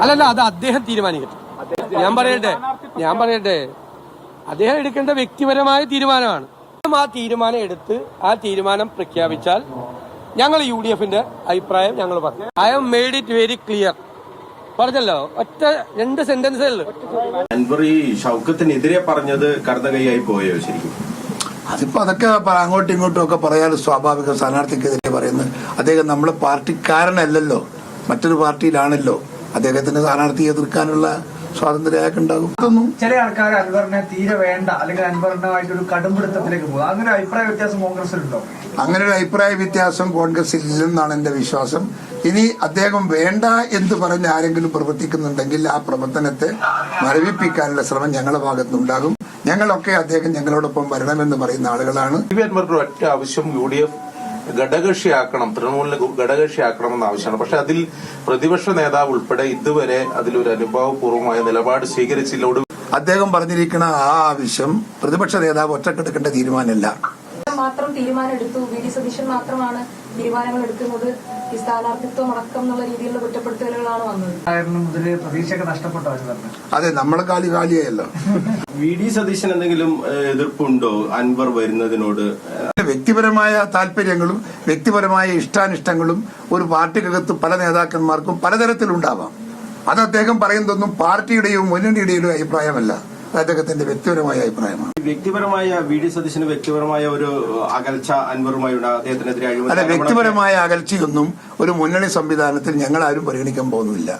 അല്ലല്ല, അത് അദ്ദേഹം തീരുമാനിക്കട്ടെ. ഞാൻ പറയട്ടെ അദ്ദേഹം എടുക്കേണ്ട വ്യക്തിപരമായ തീരുമാനമാണ്. ആ തീരുമാനം എടുത്ത് ആ തീരുമാനം പ്രഖ്യാപിച്ചാൽ ഞങ്ങൾ UDFന്റെ അഭിപ്രായം ഞങ്ങൾ പറഞ്ഞു. I have made it very clear. പറഞ്ഞല്ലോ, ഒറ്റ 2 സെന്റൻസേ ഉള്ളൂ. അൻവർ ഈ ഷൗക്കത്തിനെതിരെ പറഞ്ഞത് കടന്നകൈയായി പോയോ ശരിക്കും? അതിപ്പോ അതൊക്കെ അങ്ങോട്ടും ഇങ്ങോട്ടും ഒക്കെ പറയാൻ സ്വാഭാവിക. സ്ഥാനാർത്ഥിക്കെതിരെ പറയുന്നത് അദ്ദേഹം നമ്മളെ പാർട്ടിക്കാരനല്ലല്ലോ, മറ്റൊരു പാർട്ടിയിലാണല്ലോ. അദ്ദേഹത്തിന്റെ സ്ഥാനാർത്ഥിയെ എതിർക്കാനുള്ള സ്വാതന്ത്ര്യം അയാൾക്കുണ്ടാകും. ചില ആൾക്കാർ അൻവറിനെ തീരെ വേണ്ട, അല്ലെങ്കിൽ അൻവറിനായിട്ടൊരു കടുംപിടുത്തത്തിലേക്ക് പോകും. അങ്ങനെ ഒരു അഭിപ്രായ വ്യത്യാസം കോൺഗ്രസിലുണ്ടോ? അങ്ങനെ ഒരു അഭിപ്രായ വ്യത്യാസം കോൺഗ്രസിൽ ഇല്ലെന്നാണ് എന്റെ വിശ്വാസം. ഇനി അദ്ദേഹം വേണ്ട എന്ന് പറഞ്ഞ് ആരെങ്കിലും പ്രവർത്തിക്കുന്നുണ്ടെങ്കിൽ ആ പ്രവർത്തനത്തെ മരവിപ്പിക്കാനുള്ള ശ്രമം ഞങ്ങളുടെ ഭാഗത്തുനിന്നുണ്ടാകും. ഞങ്ങളൊക്കെ അദ്ദേഹം ഞങ്ങളോടൊപ്പം വരണമെന്ന് പറയുന്ന ആളുകളാണ്. അൻവറിന്റെ ഒറ്റ ആവശ്യം UDF ഘടകകക്ഷിയാക്കണം, തൃണമൂലിനെ ഘടകകക്ഷിയാക്കണമെന്ന ആവശ്യമാണ്. പക്ഷെ അതിൽ പ്രതിപക്ഷ നേതാവ് ഉൾപ്പെടെ ഇതുവരെ അതിലൊരു അനുഭാവപൂർവമായ നിലപാട് സ്വീകരിച്ചില്ല. അദ്ദേഹം പറഞ്ഞിരിക്കുന്ന ആ ആവശ്യം പ്രതിപക്ഷ നേതാവ് ഒറ്റക്കെടുക്കേണ്ട തീരുമാനമല്ല. മാത്രം തീരുമാനം എടുത്തു. VD സതീശൻ മാത്രമാണ് തീരുമാനങ്ങൾ എടുക്കുന്നത്. ഈ സ്ഥാനാർത്ഥിത്വം അടക്കം എന്നുള്ള രീതിയിലുള്ള കുറ്റപ്പെടുത്തലുകളാണ് വന്നത്. പ്രതീക്ഷയൊക്കെ നഷ്ടപ്പെട്ടോ? അതെ, നമ്മളെ കാലിയായല്ലോ. VD സതീശൻ എന്തെങ്കിലും എതിർപ്പുണ്ടോ അൻവർ വരുന്നതിനോട്? വ്യക്തിപരമായ താല്പര്യങ്ങളും വ്യക്തിപരമായ ഇഷ്ടാനിഷ്ടങ്ങളും ഒരു പാർട്ടിക്കകത്ത് പല നേതാക്കന്മാർക്കും പലതരത്തിലുണ്ടാവാം. അത് അദ്ദേഹം പറയുന്നതൊന്നും പാർട്ടിയുടെയും മുന്നണിയുടെയും അഭിപ്രായമല്ല, അദ്ദേഹത്തിന്റെ വ്യക്തിപരമായ അഭിപ്രായമാണ്. വ്യക്തിപരമായ VD സതീശന് വ്യക്തിപരമായ ഒരു അകൽച്ച അൻവറുമായി അദ്ദേഹത്തിനെതിരെ അല്ല, വ്യക്തിപരമായ അകൽച്ചയൊന്നും ഒരു മുന്നണി സംവിധാനത്തിൽ ഞങ്ങൾ ആരും പരിഗണിക്കാൻ പോകുന്നില്ല.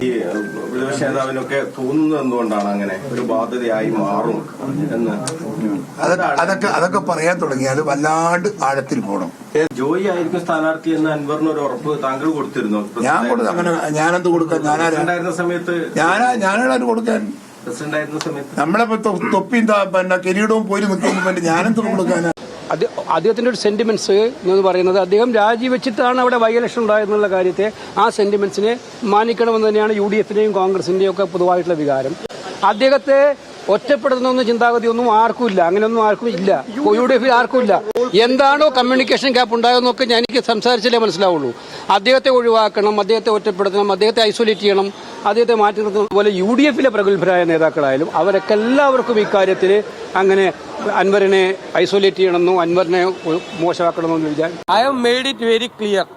ഈ പ്രതിപക്ഷ നേതാവിനൊക്കെ തോന്നുന്നത് എന്തുകൊണ്ടാണ് അങ്ങനെ ഒരു ബാധ്യതയായി മാറും എന്ന്? അതൊക്കെ പറയാൻ തുടങ്ങിയാൽ വല്ലാണ്ട് ആഴത്തിൽ പോകണം. ജോയി ആയിരിക്കും സ്ഥാനാർത്ഥി എന്ന് അൻവറിന് ഒരു ഉറപ്പ് താങ്കൾ കൊടുത്തിരുന്നു? അങ്ങനെ ഞാനെന്ത് കൊടുക്കാൻ? ഞാനായിരുന്ന സമയത്ത് ഞാനാരും കൊടുക്കാൻ പ്രസിഡന്റായിരുന്ന സമയത്ത് നമ്മളിപ്പോ തൊപ്പിയും കിരീടവും പോയി നിൽക്കുമ്പോൾ ഞാനെന്ത് കൊടുക്കാനാ? അദ്ദേഹത്തിന്റെ ഒരു സെന്റിമെന്റ്സ് എന്ന് പറയുന്നത് അദ്ദേഹം രാജിവെച്ചിട്ടാണ് അവിടെ ബൈ ഇലക്ഷൻ ഉണ്ടായെന്നുള്ള കാര്യത്തെ, ആ സെന്റിമെന്റ്സിനെ മാനിക്കണമെന്ന് തന്നെയാണ് UDFന്റെയും കോൺഗ്രസിന്റെയും ഒക്കെ പൊതുവായിട്ടുള്ള വികാരം. അദ്ദേഹത്തെ ഒറ്റപ്പെടുത്തുന്ന ചിന്താഗതിയൊന്നും ആർക്കും ഇല്ല, അങ്ങനെയൊന്നും ആർക്കും ഇല്ല, UDFിൽ ആർക്കും ഇല്ല. എന്താണോ കമ്മ്യൂണിക്കേഷൻ ഗ്യാപ്പ് ഉണ്ടായതെന്നൊക്കെ എനിക്ക് സംസാരിച്ചാലേ മനസ്സിലാവുള്ളൂ. അദ്ദേഹത്തെ ഒഴിവാക്കണം, അദ്ദേഹത്തെ ഒറ്റപ്പെടുത്തണം, അദ്ദേഹത്തെ ഐസൊലേറ്റ് ചെയ്യണം, അദ്ദേഹത്തെ മാറ്റി നിർത്തുന്നത് പോലെ UDFിലെ പ്രഗത്ഭരായ നേതാക്കളായാലും അവരൊക്കെ എല്ലാവർക്കും ഇക്കാര്യത്തിൽ അങ്ങനെ അൻവറിനെ ഐസൊലേറ്റ് ചെയ്യണമെന്നോ അൻവറിനെ മോശമാക്കണമെന്നോ വിചാരിച്ചു. I have made it very clear.